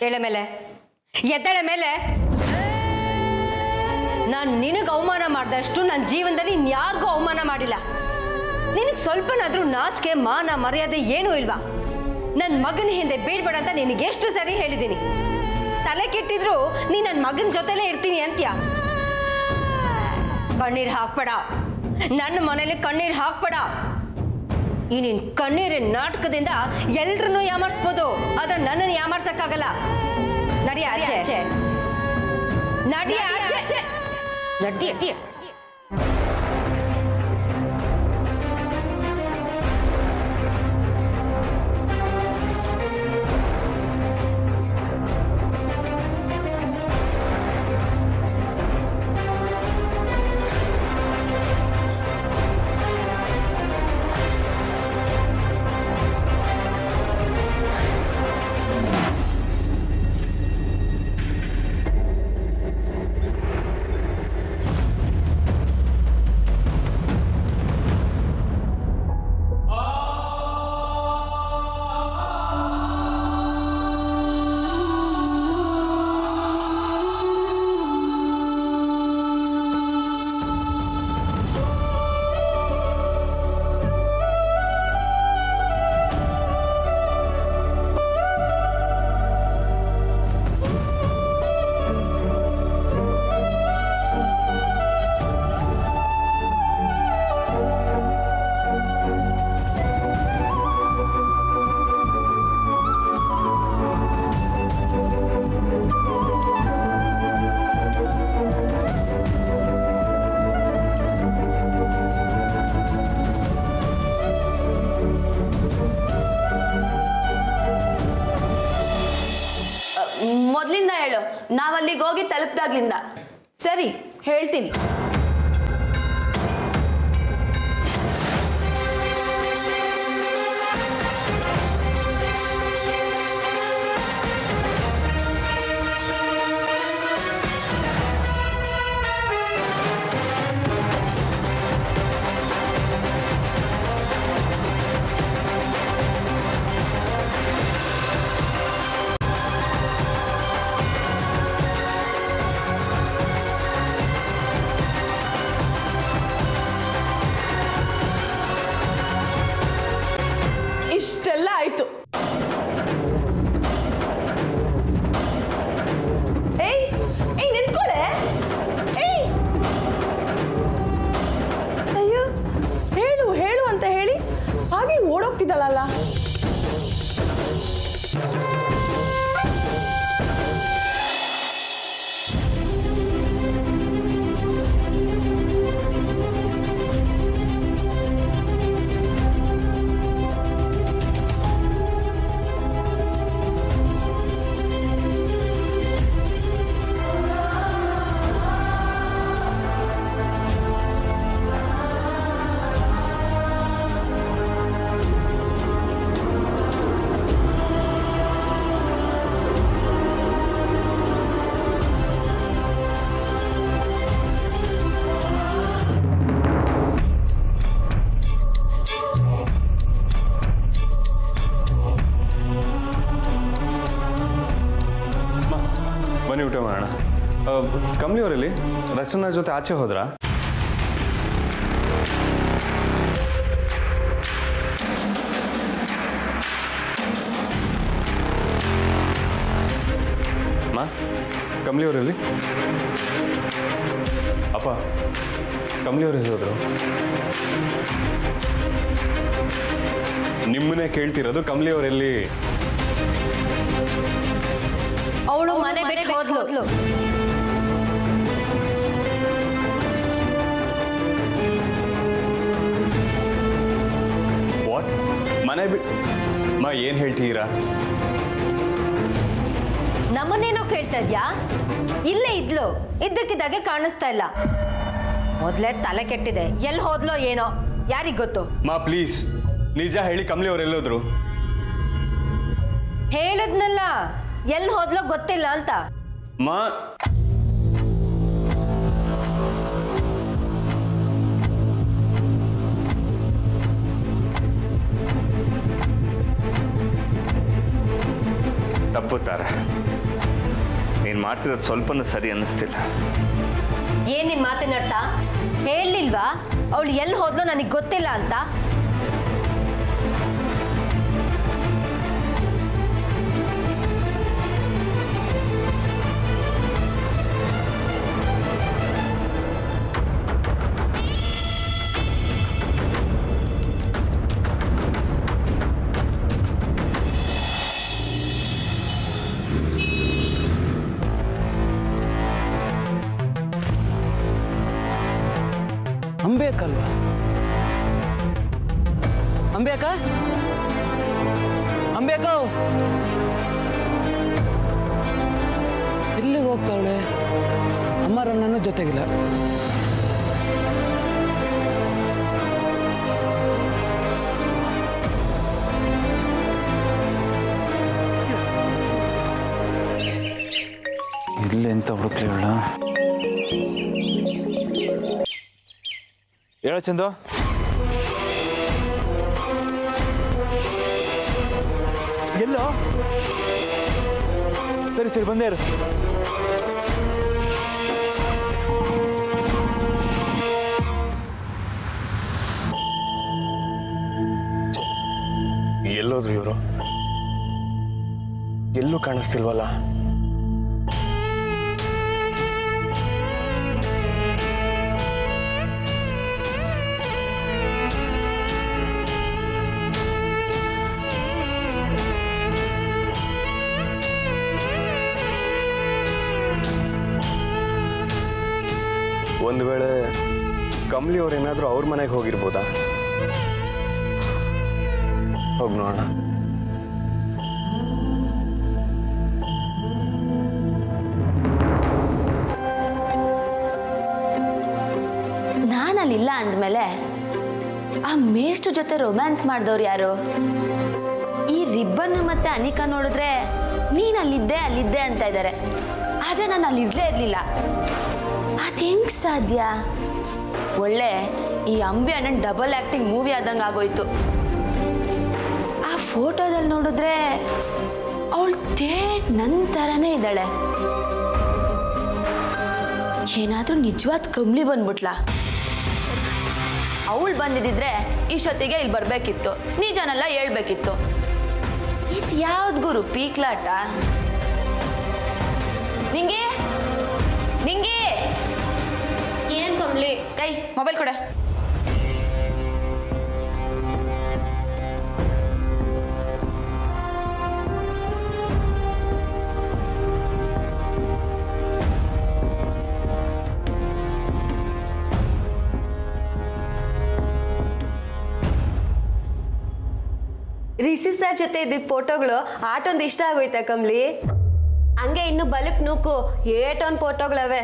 ಎಳೆ ಮೇಲೆ ಎದ್ದಳೆ ಮೇಲೆ. ನಾನು ನಿನಗೆ ಅವಮಾನ ಮಾಡಿದಷ್ಟು ನನ್ನ ಜೀವನದಲ್ಲಿ ಇನ್ಯಾರಿಗೂ ಅವಮಾನ ಮಾಡಿಲ್ಲ. ನಿನಗೆ ಸ್ವಲ್ಪನಾದ್ರೂ ನಾಚಿಕೆ ಮಾನ ಮರ್ಯಾದೆ ಏನೂ ಇಲ್ವಾ? ನನ್ನ ಮಗನ ಹಿಂದೆ ಬೀಳ್ಬೇಡ ಅಂತ ನಿನಗೆ ಎಷ್ಟು ಸರಿ ಹೇಳಿದ್ದೀನಿ. ತಲೆ ಕೆಟ್ಟಿದ್ರು ನೀ ನನ್ನ ಮಗನ ಜೊತೆಲೇ ಇರ್ತೀನಿ ಅಂತ್ಯ. ಕಣ್ಣೀರು ಹಾಕ್ಬೇಡ, ನನ್ನ ಮನೇಲಿ ಕಣ್ಣೀರು ಹಾಕ್ಬೇಡ. ಈ ನಿನ್ ಕಣ್ಣೀರಿನ ನಾಟಕದಿಂದ ಎಲ್ರನ್ನೂ ಯಾಮಾರಿಸ್ಬೋದು, ಆದ್ರೆ ನನ್ನನ್ನು ಯಾಮಾರ್ಸಕ್ಕಾಗಲ್ಲ. ನಡಿ ಆಚೆ, ನಡಿ ಆಚೆ, ನಡಿ. ಮೊದಲಿಂದ ಹೇಳು, ನಾವಲ್ಲಿಗೆ ಹೋಗಿ ತಲುಪಿದಾಗ್ಲಿಂದ. ಸರಿ, ಹೇಳ್ತೀನಿ. ಇಷ್ಟೆಲ್ಲ ಆಯ್ತು. ಏಯ್ ಏಯ್ ನಿಂತ್ಕೊಳ್ಳೆ. ಏಯ್ ಅಯ್ಯೋ, ಹೇಳು ಹೇಳು ಅಂತ ಹೇಳಿ ಹಾಗೆ ಓಡೋಗ್ತಿದ್ದಾಳಲ್ಲ. ಬನ್ನಿ ಊಟ ಮಾಡೋಣ. ಕಮ್ಲಿಯವರಲ್ಲಿ ರಚನಾ ಜೊತೆ ಆಚೆ ಹೋದ್ರಾ? ಮಾ, ಕಮ್ಲಿಯವರಲ್ಲಿ? ಅಪ್ಪ, ಕಮ್ಲಿಯವರಲ್ಲಿ ಹೋದ್ರು? ನಿಮ್ಮನ್ನೇ ಕೇಳ್ತಿರೋದು, ಕಮ್ಲಿಯವರಲ್ಲಿ? ಅವಳು ಮನೆ ಬಿಟ್ಟು ಹೋದ್ಲು. ವಾಟ್? ಮನೆ ಬಿಟ್ಟು? ಮಾ, ಏನ್ ಹೇಳ್ತೀರಾ? ನಮ್ಮನ್ನೇನೋ ಕೇಳ್ತಾ ಇದ್ಯಾ? ಇಲ್ಲೇ ಇದ್ಲು, ಇದ್ದಕ್ಕಿದ್ದಾಗೆ ಕಾಣಿಸ್ತಾ ಇಲ್ಲ. ಮೊದ್ಲೇ ತಲೆ ಕೆಟ್ಟಿದೆ, ಎಲ್ಲಿ ಹೋದ್ಲೋ ಏನೋ, ಯಾರಿಗ್ ಗೊತ್ತು? ಮಾ ಪ್ಲೀಸ್, ನಿಜ ಹೇಳಿ, ಕಮ್ಲಿಯವ್ರು ಎಲ್ಲೋದ್ರು? ಹೇಳದ್ನಲ್ಲ, ಎಲ್ಲಿ ಹೋದ್ಲೋ ಗೊತ್ತಿಲ್ಲ ಅಂತ. ಮಾ, ತಪ್ಪುತ್ತಾರೆ. ನೀನು ಮಾಡ್ತಿರೋದು ಸ್ವಲ್ಪನೂ ಸರಿ ಅನ್ನಿಸ್ತಿಲ್ಲ. ಏನ್ ನಿಮ್ಮ ಮಾತಿನ ಅರ್ಥ? ಹೇಳಲಿಲ್ವಾ ಅವಳು ಎಲ್ಲಿ ಹೋದ್ಲೋ ನನಗೆ ಗೊತ್ತಿಲ್ಲ ಅಂತ? ಅಂಬೇಕಲ್ವಾ? ಅಂಬೇಕ ಅಂಬೇಕ ಎಲ್ಲಿಗೆ ಹೋಗ್ತಾವಳೆ? ಅಮ್ಮರಣ್ಣನೂ ಜೊತೆಗಿಲ್ಲ. ಇಲ್ಲಿ ಎಂತ ಹುಡುಕ್ಲಿ ಹೇಳ? ಹೇಳ ಚಂದು. ಎಲ್ಲೋ? ಸರಿ ಸರಿ ಬಂದೇ ಇರು. ಎಲ್ಲೋದ್ರು ಇವರು? ಎಲ್ಲೂ ಕಾಣಿಸ್ತಿಲ್ವಲ್ಲ? ಒಂದು ವೇಳೆ ಕಮಲಿ ಅವ್ರೇನಾದರೂ ಅವ್ರ ಮನೆಗೆ ಹೋಗಿರ್ಬೋದಾ? ಹೋಗಿ ನೋಡೋಣ. ನಾನಲ್ಲಿಲ್ಲ ಅಂದಮೇಲೆ ಆ ಮೇಷ್ಟ್ರ ಜೊತೆ ರೊಮ್ಯಾನ್ಸ್ ಮಾಡಿದವ್ರು ಯಾರು? ಈ ರಿಬ್ಬನ್ ಮತ್ತೆ ಅನಿಕಾ ನೋಡಿದ್ರೆ ನೀನು ಅಲ್ಲಿದ್ದೆ ಅಂತ ಇದ್ದಾರೆ. ಆದರೆ ನಾನು ಅಲ್ಲಿರ್ಲೇ ಇರಲಿಲ್ಲ. ಅದು ಹೆಂಗೆ ಸಾಧ್ಯ? ಒಳ್ಳೆ ಈ ಅಂಬಿ ಅಣ್ಣನ ಡಬಲ್ ಆ್ಯಕ್ಟಿಂಗ್ ಮೂವಿ ಆದಂಗೆ ಆಗೋಯ್ತು. ಆ ಫೋಟೋದಲ್ಲಿ ನೋಡಿದ್ರೆ ಅವಳು ಥೇಟ್ ನನ್ನ ಥರನೇ ಇದ್ದಾಳೆ. ಏನಾದರೂ ನಿಜವಾದ ಕಮ್ಲಿ ಬಂದ್ಬಿಟ್ಲಾ? ಅವಳು ಬಂದಿದ್ದಿದ್ರೆ ಇಷ್ಟೊತ್ತಿಗೆ ಇಲ್ಲಿ ಬರಬೇಕಿತ್ತು, ನಿಜನೆಲ್ಲ ಹೇಳ್ಬೇಕಿತ್ತು. ಇದು ಯಾವ್ದು ಗುರು ಪೀಕ್ಲಾಟ? ನಿಂಗೆ ಏನ್ ಕಮ್ಲಿ? ಕೈ ಮೊಬೈಲ್ ಕೊಡ. ರಿಷಿ ಸರ್ ಜೊತೆ ಇದ್ದಿದ್ದ ಫೋಟೋಗಳು ಆಟೊಂದು ಇಷ್ಟ ಆಗೋಯ್ತಾ ಕಮ್ಲಿ? ಹಂಗೆ ಇನ್ನು ಬಲಕ್ ನೂಕು ಏಟೊಂದು ಫೋಟೋಗಳವೆ.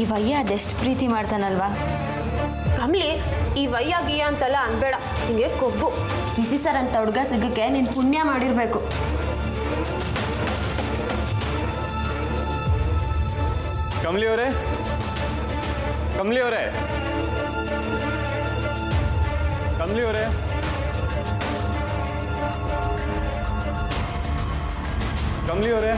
ಈ ವಯ್ಯ ಅದೆಷ್ಟು ಪ್ರೀತಿ ಮಾಡ್ತಾನಲ್ವಾ? ಕಮ್ಲಿ, ಈ ವಯ್ಯ ಗೀಯ ಅಂತೆಲ್ಲ ಅನ್ಬೇಡ, ಹಿಂಗೆ ಕೊಬ್ಬು. ರಿಷಿ ಸರ್ ಅಂತ ಹುಡುಗ ಸಿಗಕ್ಕೆ ನೀನು ಪುಣ್ಯ ಮಾಡಿರ್ಬೇಕು. ಕಮಲಿ ಅವರೇ, ಕಮಲಿ ಅವರೇ, ಕಮಲಿ ಅವರೇ, ಕಮಲಿ ಅವರೇ.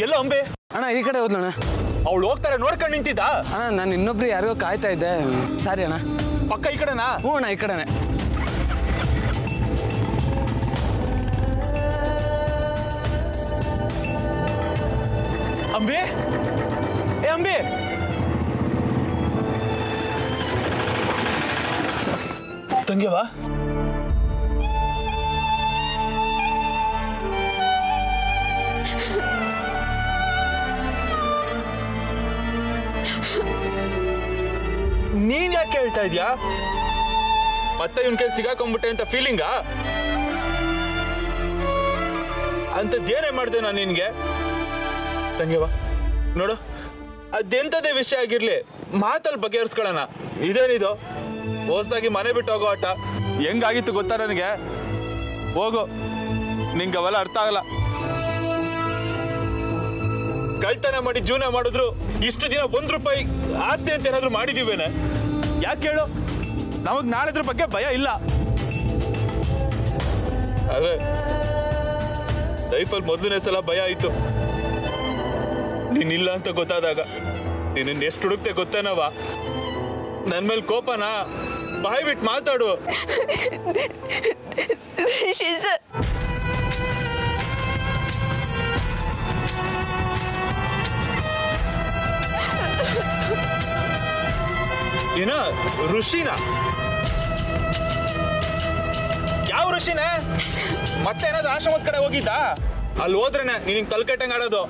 ಎಲ್ಲೋ ಅಂಬೆ? ಅಣ್ಣ ಈ ಕಡೆ ಹೋದ್ಲಣ್ಣ. ಅವಳು ಹೋಗ್ತಾರೆ ನೋಡ್ಕೊಂಡು ನಿಂತಿದ್ದ. ಅಣ್ಣ ನಾನು ಇನ್ನೊಬ್ರು ಯಾರಿಗೋ ಕಾಯ್ತಾ ಇದ್ದೆ. ಸಾರಿ ಅಣ್ಣ. ಪಕ್ಕ ಈ ಕಡೆನಾ? ಹ್ಞೂ ಅಣ್ಣ ಈ ಕಡೆನೆ. ಅಂಬೆ, ಏ ಅಂಬೆ, ತಂಗ್ಯವಾ? ನೀನ್ ಯಾಕೆ ಹೇಳ್ತಾ ಇದ್ಯಾ? ಮತ್ತೆ ಇವನ್ ಕೈ ಸಿಗಾಕೊಂಡ್ಬಿಟ್ಟೆ ಅಂತ ಫೀಲಿಂಗಾ? ಅಂತದ್ದೇನೇ ಮಾಡ್ದೆ ನಾನು ನಿನ್ಗೆ? ತಂಗ್ಯವಾ ನೋಡು, ಅದೆಂಥದೇ ವಿಷಯ ಆಗಿರ್ಲಿ ಮಾತಲ್ಲಿ ಬಗೆಹರಿಸ್ಕೊಳ್ಳೋಣ. ಇದೇನಿದು ಹೊಸ್ದಾಗಿ ಮನೆ ಬಿಟ್ಟು ಹೋಗೋ ಆಟ? ಹೆಂಗಾಗಿತ್ತು ಗೊತ್ತಾ ನನಗೆ? ಹೋಗು, ನಿಂಗೆ ಅವೆಲ್ಲ ಅರ್ಥ ಆಗಲ್ಲ. ಕಳ್ತನ ಮಾಡಿ ಜೀವನ ಮಾಡಿದ್ರು ಇಷ್ಟು ದಿನ ₹1 ಆಸ್ತಿ ಅಂತ ಏನಾದ್ರು ಮಾಡಿದೀವೇನೆ? ಯಾಕೆ ಹೇಳು? ನಮಗ್ ನಾಳೆದ್ರ ಬಗ್ಗೆ ಭಯ ಇಲ್ಲ. ಅದೇ ಲೈಫಲ್ಲಿ ಮೊದಲನೇ ಸಲ ಭಯ ಆಯ್ತು. ನೀನಿಲ್ಲ ಅಂತ ಗೊತ್ತಾದಾಗ ನೀನು ಎಷ್ಟು ಹುಡುಕ್ತೆ ಗೊತ್ತೇನವ? ನನ್ನ ಮೇಲೆ ಕೋಪನಾ? ಬಾಯ್ ಬಿಟ್ಟು ಮಾತಾಡು. ರಿಷಿ ಸರ್, ಏನ ಋಷಿನ? ಯಾವ ಋಷಿನ? ಮತ್ತೆ ಏನಾದ್ರು ಆಶ್ರಮದ ಕಡೆ ಹೋಗಿದ್ದ? ಅಲ್ಲಿ ಹೋದ್ರೇನೆ ನಿನಗೆ ತಲೆಕೆಟ್ಟಂಗೆ ಆಡೋದು.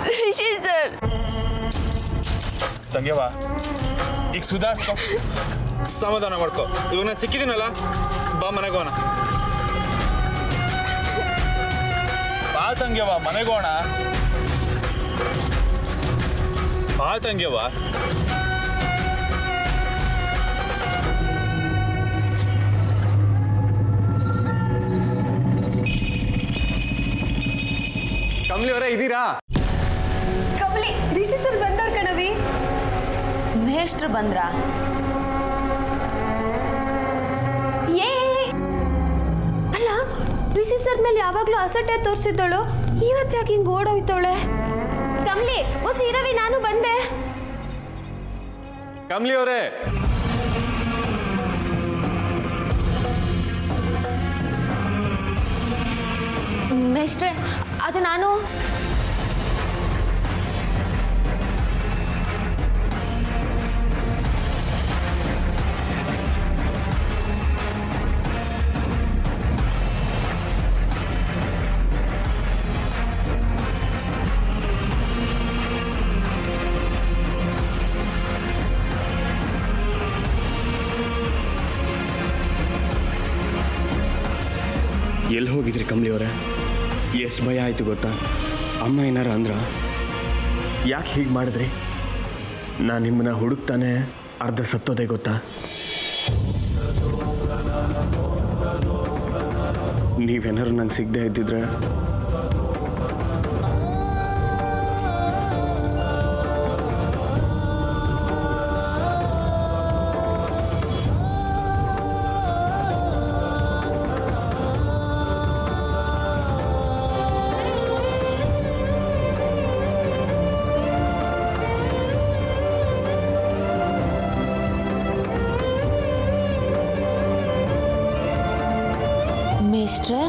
ರಿಷಿ ಸರ್, ತಂಗ್ಯವ ಈಗ ಸುಧಾರಿಸ್ಕೊ, ಸಮಾಧಾನ ಮಾಡ್ಕೊ. ಇವಾಗ ನಾನು ಸಿಕ್ಕಿದ್ದೀನಲ್ಲ, ಬಾ ಮನೆಗೋಣ. ಬಾ ತಂಗ್ಯವ, ಮನೆಗೋಣ. ಬಾ ತಂಗ್ಯವ. ಕಮಲಿ ಅವರೇ ಇದ್ದೀರಾ? ಕಮಲಿ, ರಿಷಿ ಸರ್ ಬಂದವ್ರು ಕಣವಿ. ಮೇಷ್ಟ್ರು ಬಂದ್ರಾ? ಏ ಅಲ್ಲ, ರಿಷಿ ಸರ್ ಮೇಲೆ ಯಾವಾಗ್ಲೂ ಅಸಟ್ಟೆ ತೋರಿಸಿದ್ದಳು, ಇವತ್ತು ಯಾಕೆ ಹಿಂಗೆ ಓಡೋಯ್ತಾಳೆ? ಕಮಲಿ, ಹೊಸ ಇರವಿ, ನಾನು ಬಂದೆ. ಕಮಲಿ ಅವರೇ, ಮೇಷ್ಟ್ರೆ, ಅದು ನಾನು ಎಲ್ಲಿ ಹೋಗಿದ್ರಿ ಕಮಲಿ ಅವರೇ? ಎಷ್ಟು ಭಯ ಆಯಿತು ಗೊತ್ತಾ? ಅಮ್ಮ ಏನಾರ ಅಂದ್ರ? ಯಾಕೆ ಹೀಗೆ ಮಾಡಿದ್ರಿ? ನಾನು ನಿಮ್ಮನ್ನ ಹುಡುಕ್ತಾನೆ ಅರ್ಧ ಸತ್ತೋದೆ ಗೊತ್ತಾ? ನೀವೇನಾರು ನಂಗೆ ಸಿಗದೆ ಇದ್ದಿದ್ರೆ ಮೇಷ್ಟ್ರೆ,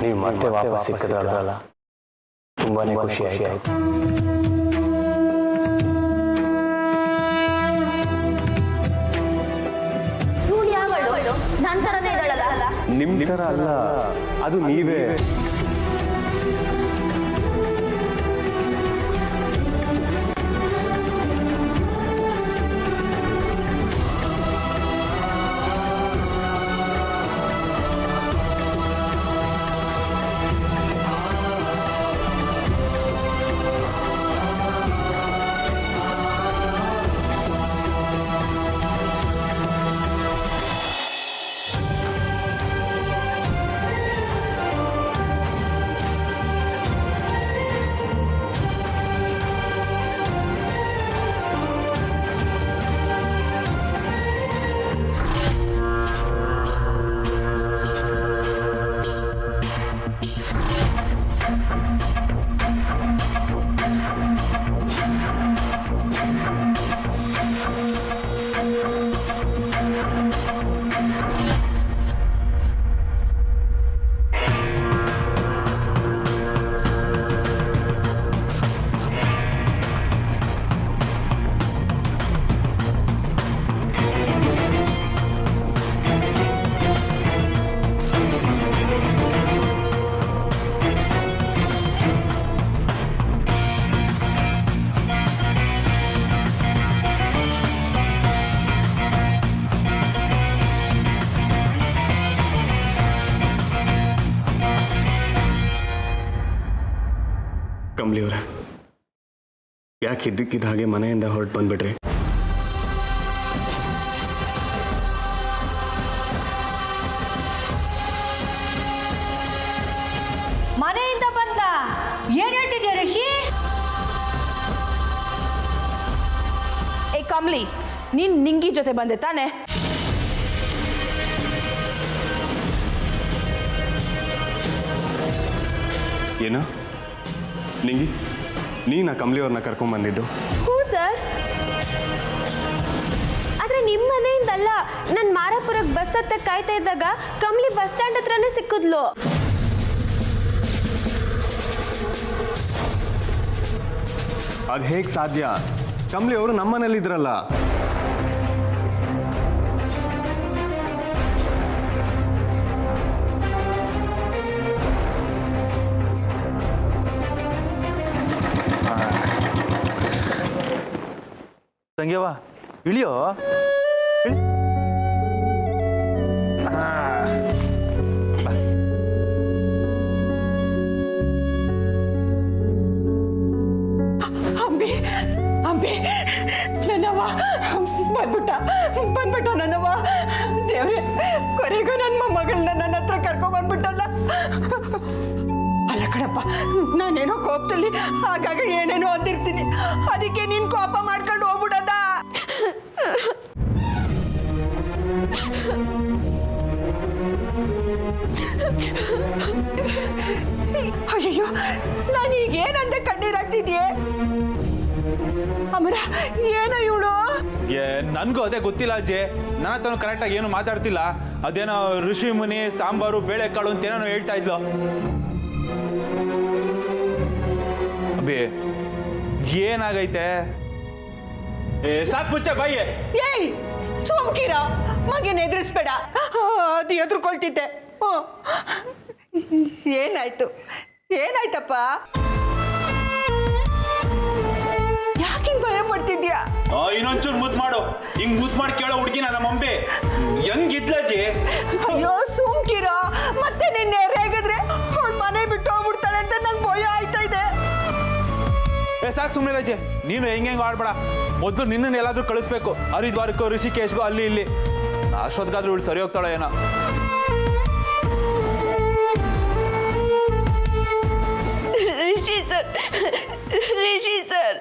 ನೀವು ಮತ್ತೆ ವಾಪಸ್ ಸಿಕ್ಕಿದ್ರಲ್ಲ, ತುಂಬಾನೇ ಖುಷಿ ಆಯ್ತು. ನನ್ನ ಥರನೇ ಇದ್ದಾಳಲ್ಲ? ನಿಮ್ಮ ಥರ ಅಲ್ಲ, ಅದು ನೀವೇ. ಕಮ್ಲಿಯವರೇ, ಯಾಕೆ ಇದ್ದಕ್ಕಿದ್ದ ಹಾಗೆ ಮನೆಯಿಂದ ಹೊರಟು ಬಂದ್ಬಿಟ್ರಿ? ಮನೆಯಿಂದ ಬಂದ ಏನ್ ಹೇಳ್ತಿದ್ಯಾ ಋಷಿ? ಏ ಕಮ್ಲಿ, ನೀನ್ ನಿಂಗಿ ಜೊತೆ ಬಂದೆ ತಾನೆ? ಏನು ನಿಂಗಿ, ನೀನಾ ಕಮ್ಲಿಯವ್ರನ್ನ ಕರ್ಕೊಂಡ್ಬಂದಿದ್ದು? ಹ್ಞೂ ಸರ್. ಆದ್ರೆ ನಿಮ್ಮ ಮನೆಯಿಂದಲ್ಲ, ನಾನು ಮಾರಾಪುರಕ್ಕೆ ಬಸ್ ಹತ್ತ ಕಾಯ್ತಾ ಇದ್ದಾಗ ಕಮ್ಲಿ ಬಸ್ ಸ್ಟ್ಯಾಂಡ್ ಹತ್ರನೇ ಸಿಕ್ಕಿದ್ಲು. ಅದು ಹೇಗೆ ಸಾಧ್ಯ? ಕಮ್ಲಿಯವರು ನಮ್ಮನೇಲಿದ್ರಲ್ಲ. ತಂಗ್ಯವ ಇಳಿಯೋ. ಅಂಬಿ ಅಂಬಿ, ನನ್ನವ್ವ ಬಂದ್ಬಿಟ್ಟ ನನ್ನವ್ವ. ದೇವ್ರೆ, ಕೊನೆಗೂ ನನ್ನ ಮೊಮ್ಮಗಳನ್ನ ನನ್ನ ಹತ್ರ ಕರ್ಕೊಂಡ್ಬಂದ್ಬಿಟ್ಟಲ್ಲ. ಅಲ್ಲ ಕಣಪ್ಪ, ನಾನೇನೋ ಕೋಪದಲ್ಲಿ ಆಗಾಗ ಏನೇನೋ ಅಂದಿರ್ತೀನಿ, ಅದಕ್ಕೆ ನೀನು ಕೋಪ ಮಾಡ್ಕೊಂಡು ಹೋಗ್ಬಿಡದ. ಅಯ್ಯೋ, ನಾನು ಈಗ ಏನಂದೆ ಕಣ್ಣೀರಾಗ್ತಿದ್ಯೆ? ಅಮರ, ಏನೋ ಇವಳು? ನನಗೂ ಅದೇ ಗೊತ್ತಿಲ್ಲ ಅಜ್ಜಿ. ನನ್ನ ಹತ್ರ ಕರೆಕ್ಟಾಗಿ ಏನು ಮಾತಾಡ್ತಿಲ್ಲ. ಅದೇನೋ ಋಷಿ ಮುನಿ ಸಾಂಬಾರು ಬೇಳೆಕಾಳು ಅಂತ ಏನೋ ಹೇಳ್ತಾ ಇದ್ಲು. ಅಬ್ಬಿ, ಏನಾಗೈತೆ? ಸಾಕ್ ಮುಚ್ಚ ಬಾಯಿ. ಏಯ್ ಸೋಮಕೀರ, ಮಗನ ಎದುರಿಸ್ಬೇಡ. ಅದು ಎದುರ್ಕೊಳ್ತಿದ್ದೆ. ಏನಾಯ್ತಪ್ಪ? ಯಾಕೆ ಹಿಂಗ್ ಭಯ ಪಡ್ತಿದ್ಯಾ? ಇನ್ನೊಂಚೂರು ಮುದ್ದು ಮಾಡು. ಹಿಂಗ್ ಮುದ್ದು ಮಾಡಿ ಕೇಳೋ ಹುಡುಗಿನ ನಮ್ಮ ಅಂಬೆ ಹೆಂಗಿದ್ಲಜ್ಜಿ? ಅಯ್ಯೋ ಸೋಮಕೀರ, ಮತ್ತೆ ನಿನ್ನೆ ರೇಗಿದ್ರೆ ಅವಳು ಮನೆ ಬಿಟ್ಟು ಹೋಗ್ಬಿಡ್ತಾಳೆ ಅಂತ ನಂಗೆ ಭಯ ಆಯ್ತಾ ಇದೆ. ಸಾಕು ಸುಮ್ಮನೆ ಅಜ್ಜಿ, ನೀನು ಹೆಂಗೆ ಆಡ್ಬೇಡ. ಮೊದಲು ನಿನ್ನನ್ನು ಎಲ್ಲಾದ್ರೂ ಕಳಿಸ್ಬೇಕು, ಹರಿದ್ವಾರಕ್ಕೋ ಋಷಿಕೇಶ್ಗೋ, ಅಲ್ಲಿ ಇಲ್ಲಿ. ಅಷ್ಟೊತ್ತಿಗಾದ್ರೂ ಇವಳು ಸರಿ ಹೋಗ್ತಾಳೆ ಏನೋ. ರಿಷಿ ಸರ್,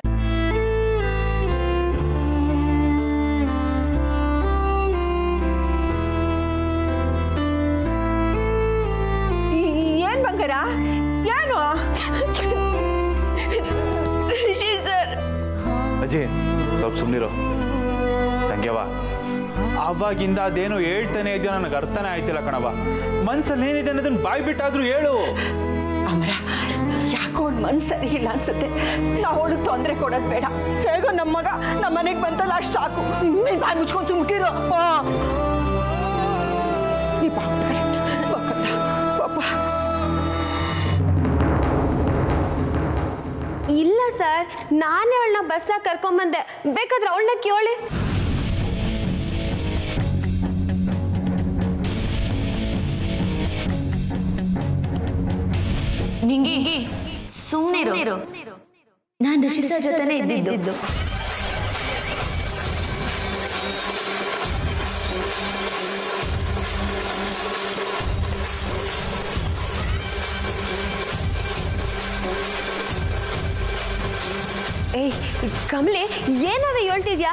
ಏನ್ ಬಂಗಾರ, ಏನು? ರಿಷಿ ಸರ್. ಅಜ್ಜಿ ಸ್ವಲ್ಪ ಸುಮ್ಮನಿರೋ. ತಂಗ್ಯವ, ಅವಾಗಿಂದ ಅದೇನೋ ಹೇಳ್ತಾನೆ ಇದೆಯೋ ನನಗೆ ಅರ್ಥನೇ ಆಯ್ತಿಲ್ಲ ಕಣವ. ಮನ್ಸಲ್ಲಿ ಏನಿದೆ ಅನ್ನೋದನ್ನ ಬಾಯ್ ಬಿಟ್ಟಾದ್ರೂ ಹೇಳು. ಅಮರ, ಯಾಕೋ ಅವ್ಳ ಮನ್ಸು ಸರಿ ಇಲ್ಲ ಅನ್ಸುತ್ತೆ. ನಾವು ಅವಳಿಗೆ ತೊಂದರೆ ಕೊಡೋದು ಬೇಡ. ಹೇಗೋ ನಮ್ಮ ಮಗ ನಮ್ಮ ಮನೆಗೆ ಬಂತಲ್ಲ, ಅಷ್ಟು ಸಾಕು. ನೀನು ಬಾಯಿ ಮುಚ್ಕೊಂಡು ಸುಮ್ಕಿರು. ನೀ ಬಾ ಕಡೆ ಪಾಪ. ಇಲ್ಲ ಸರ್, ನಾನೇ ಅವಳನ್ನ ಬಸ್ಸಾಗ ಕರ್ಕೊಂಬಂದೆ. ಬೇಕಾದ್ರೆ ಅವಳನ್ನ ಕೇಳಿ. ನಿಂಗಿ ಸುಮ್ಮನೆ, ನಾನು ಋಷಿ ಸರ್ ಜೊತೆನೇ ಇದ್ದಿದ್ದು. ಏಯ್ ಕಮಲಿ, ಏನವೇ ಹೇಳ್ತಿದ್ಯಾ?